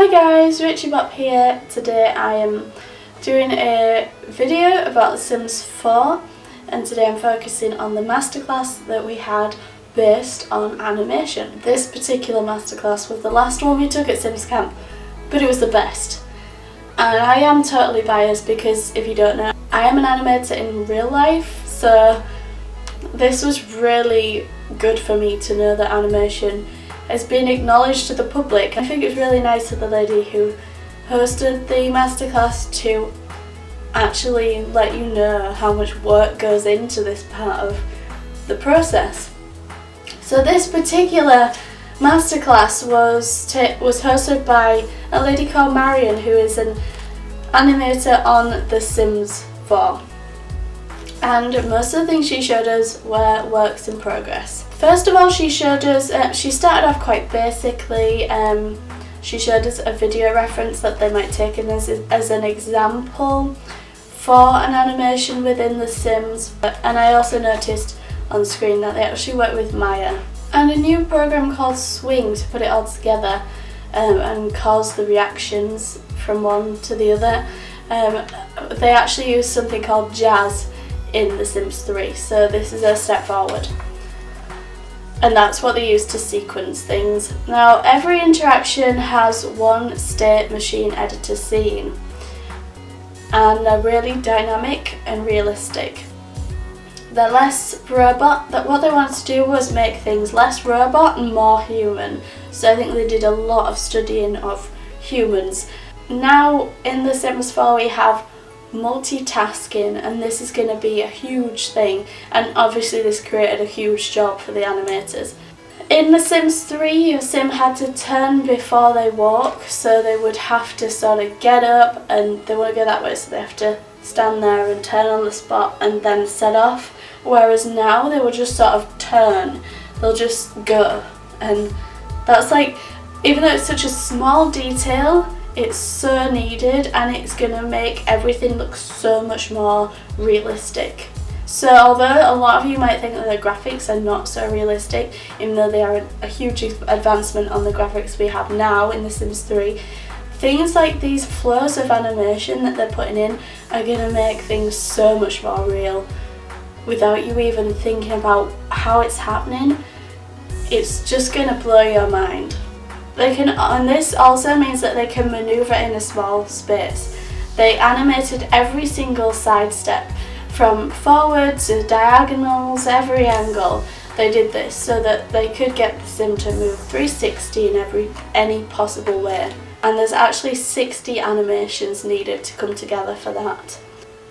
Hi guys, Rachybop here. Today I am doing a video about The Sims 4 and today I'm focusing on the masterclass that we had based on animation. This particular masterclass was the last one we took at Simscamp, but it was the best. And I am totally biased because, if you don't know, I am an animator in real life, so this was really good for me to know that animation has been acknowledged to the public. I think it was really nice of the lady who hosted the masterclass to actually let you know how much work goes into this part of the process. So this particular masterclass was hosted by a lady called Marion, who is an animator on The Sims 4. And most of the things she showed us were works in progress. First of all, she showed us, she started off quite basically. She showed us a video reference that they might take in as an example for an animation within The Sims. And I also noticed on the screen that they actually work with Maya. And a new program called Swing to put it all together and cause the reactions from one to the other. They actually use something called Jazz in The Sims 3, so this is a step forward. And that's what they use to sequence things. Now, every interaction has one state machine editor scene, and they're really dynamic and realistic. They're less robot. What they wanted to do was make things less robot and more human. So I think they did a lot of studying of humans. Now in The Sims 4 we have multitasking, and this is going to be a huge thing, and obviously this created a huge job for the animators. In The Sims 3 your sim had to turn before they walk, so they would have to sort of get up and they won't go that way, so they have to stand there and turn on the spot and then set off, whereas now they will just sort of turn, they'll just go. And that's like, even though it's such a small detail, it's so needed and it's going to make everything look so much more realistic. So although a lot of you might think that the graphics are not so realistic, even though they are a huge advancement on the graphics we have now in The Sims 3, things like these flows of animation that they're putting in are going to make things so much more real without you even thinking about how it's happening. It's just going to blow your mind. They can, and this also means that they can maneuver in a small space. They animated every single side step, from forwards to diagonals, every angle. They did this so that they could get the sim to move 360 in any possible way. And there's actually 60 animations needed to come together for that.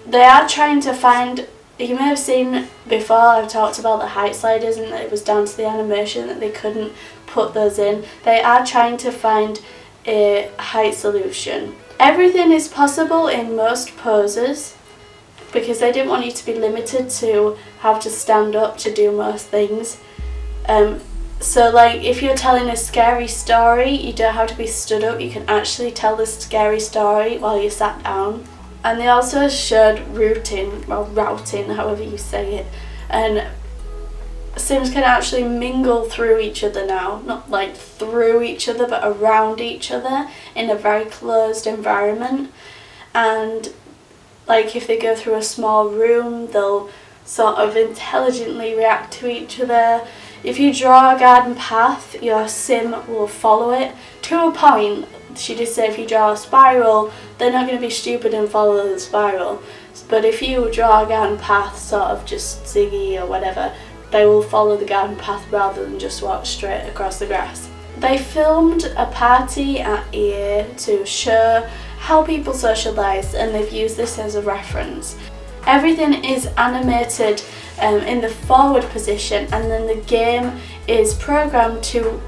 They are trying to find, you may have seen before I've talked about the height sliders and that it was down to the animation that they couldn't put those in. They are trying to find a height solution. Everything is possible in most poses because they didn't want you to be limited to have to stand up to do most things. So like if you're telling a scary story, you don't have to be stood up, you can actually tell the scary story while you're sat down. And they also showed routing, however you say it, and Sims can actually mingle through each other now, not like through each other but around each other in a very closed environment. And like if they go through a small room, they'll sort of intelligently react to each other. If you draw a garden path, your sim will follow it to a point. She did say if you draw a spiral, they're not going to be stupid and follow the spiral. But if you draw a garden path, sort of just ziggy or whatever, they will follow the garden path rather than just walk straight across the grass. They filmed a party at EA to show how people socialise, and they've used this as a reference. Everything is animated in the forward position, and then the game is programmed to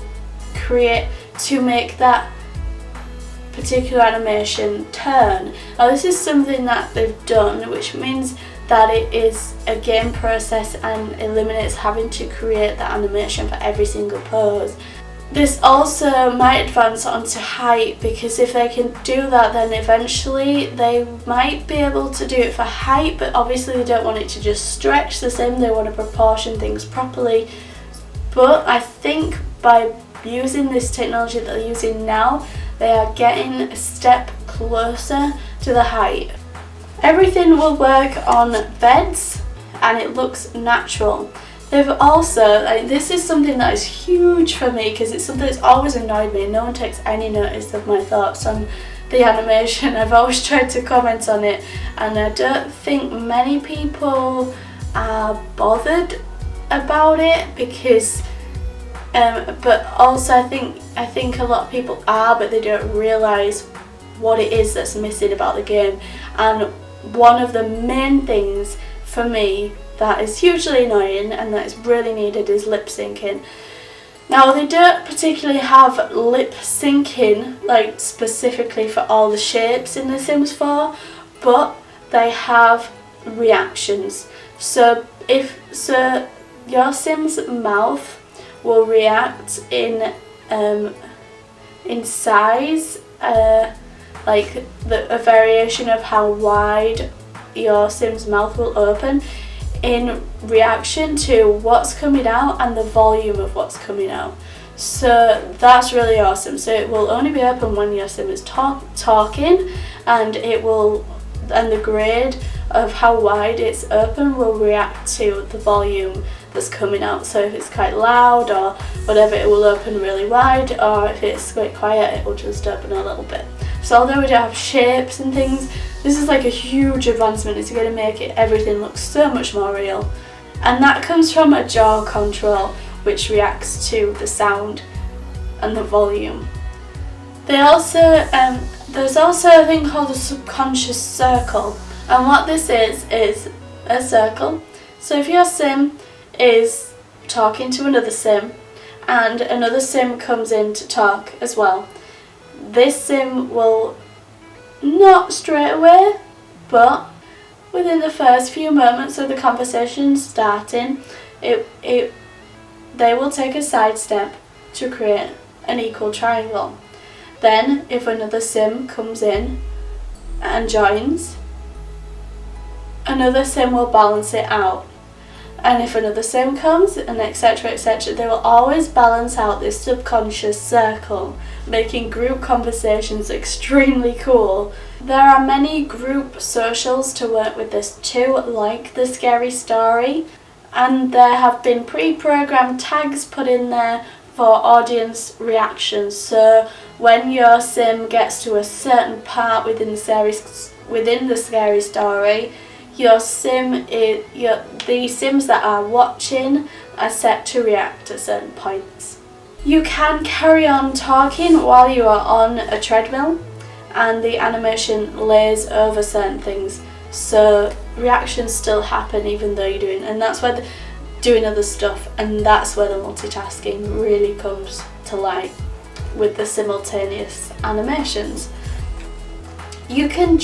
make that particular animation turn. Now this is something that they've done, which means that it is a game process and eliminates having to create that animation for every single pose. This also might advance onto height, because if they can do that, then eventually they might be able to do it for height, but obviously they don't want it to just stretch the same, they want to proportion things properly. But I think by using this technology that they're using now, They are getting a step closer to the height. Everything will work on beds and it looks natural. They've also, this is something that is huge for me because it's something that's always annoyed me. No one takes any notice of my thoughts on the animation. I've always tried to comment on it and I don't think many people are bothered about it because but also I think a lot of people are, but they don't realise what it is that's missing about the game. And one of the main things for me that is hugely annoying and that is really needed is lip syncing. Now they don't particularly have lip syncing like specifically for all the shapes in The Sims 4, but they have reactions. So your Sim's mouth will react in size, like a variation of how wide your Sim's mouth will open in reaction to what's coming out and the volume of what's coming out. So that's really awesome. So it will only be open when your Sim is talking, and the grade of how wide it's open will react to the volume that's coming out. So if it's quite loud or whatever, it will open really wide, or if it's quite quiet, it will just open a little bit. So although we don't have shapes and things, this is like a huge advancement. It's going to make everything look so much more real. And that comes from a jaw control which reacts to the sound and the volume. There's also a thing called a subconscious circle, and what this is a circle. So if your Sim is talking to another Sim and another Sim comes in to talk as well, this Sim will, not straight away, but within the first few moments of the conversation starting, they will take a side step to create an equal triangle. Then if another Sim comes in and joins, another Sim will balance it out. And if another Sim comes, and etc, etc, they will always balance out this subconscious circle, making group conversations extremely cool. There are many group socials to work with this too, like the Scary Story, and there have been pre-programmed tags put in there for audience reactions. So when your Sim gets to a certain part within the Scary Story, the Sims that are watching are set to react at certain points. You can carry on talking while you are on a treadmill, and the animation lays over certain things, so reactions still happen even though you're doing, and that's where doing other stuff, and that's where the multitasking really comes to light with the simultaneous animations. You can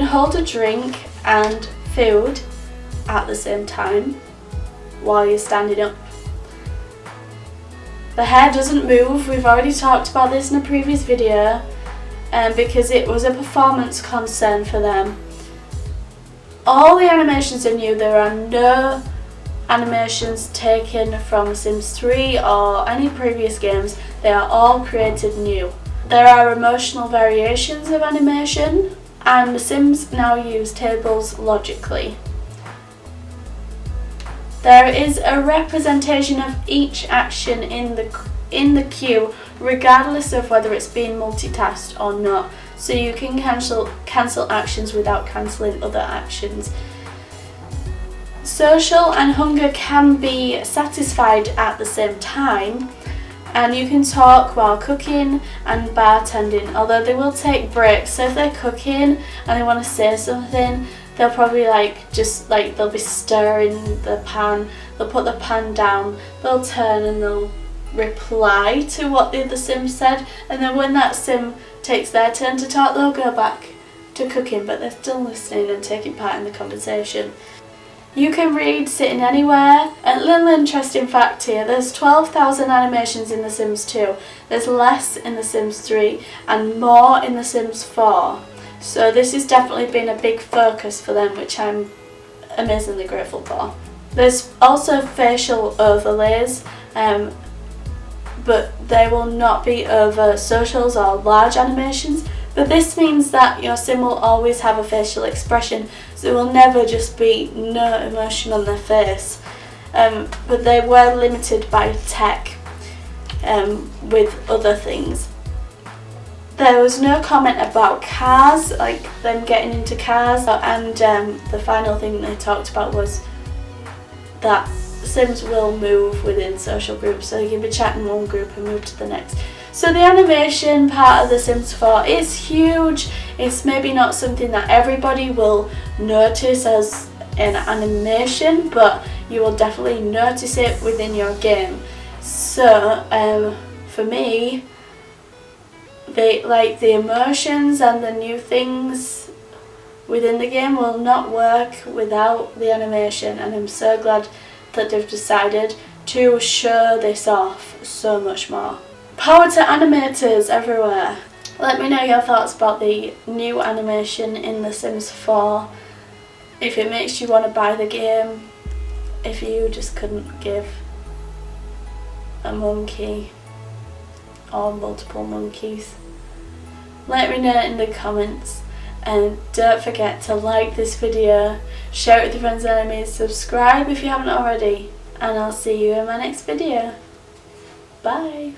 hold a drink and food at the same time while you're standing up. The hair doesn't move. We've already talked about this in a previous video, because it was a performance concern for them. All the animations are new. There are no animations taken from Sims 3 or any previous games. They are all created new. There are emotional variations of animation, and the Sims now use tables logically. There is a representation of each action in the queue, regardless of whether it's being multitasked or not. So you can cancel actions without cancelling other actions. Social and hunger can be satisfied at the same time, and you can talk while cooking and bartending, although they will take breaks. So if they're cooking and they want to say something, they'll probably they'll be stirring the pan, they'll put the pan down, they'll turn and they'll reply to what the other Sim said, and then when that Sim takes their turn to talk, they'll go back to cooking, but they're still listening and taking part in the conversation. You can read sitting anywhere. A little interesting fact here, there's 12,000 animations in The Sims 2, there's less in The Sims 3 and more in The Sims 4. So this has definitely been a big focus for them, which I'm amazingly grateful for. There's also facial overlays. but they will not be over socials or large animations. But this means that your sim will always have a facial expression, so it will never just be no emotion on their face. But they were limited by tech with other things. There was no comment about cars, like them getting into cars, and the final thing they talked about was that Sims will move within social groups, so you can be chatting in one group and move to the next. So the animation part of The Sims 4 is huge. It's maybe not something that everybody will notice as an animation, but you will definitely notice it within your game. So for me, the emotions and the new things within the game will not work without the animation, and I'm so glad that they've decided to show this off so much more. Power to animators everywhere. Let me know your thoughts about the new animation in The Sims 4, if it makes you want to buy the game, if you just couldn't give a monkey or multiple monkeys. Let me know in the comments, and don't forget to like this video, share it with your friends and enemies, subscribe if you haven't already, and I'll see you in my next video. Bye!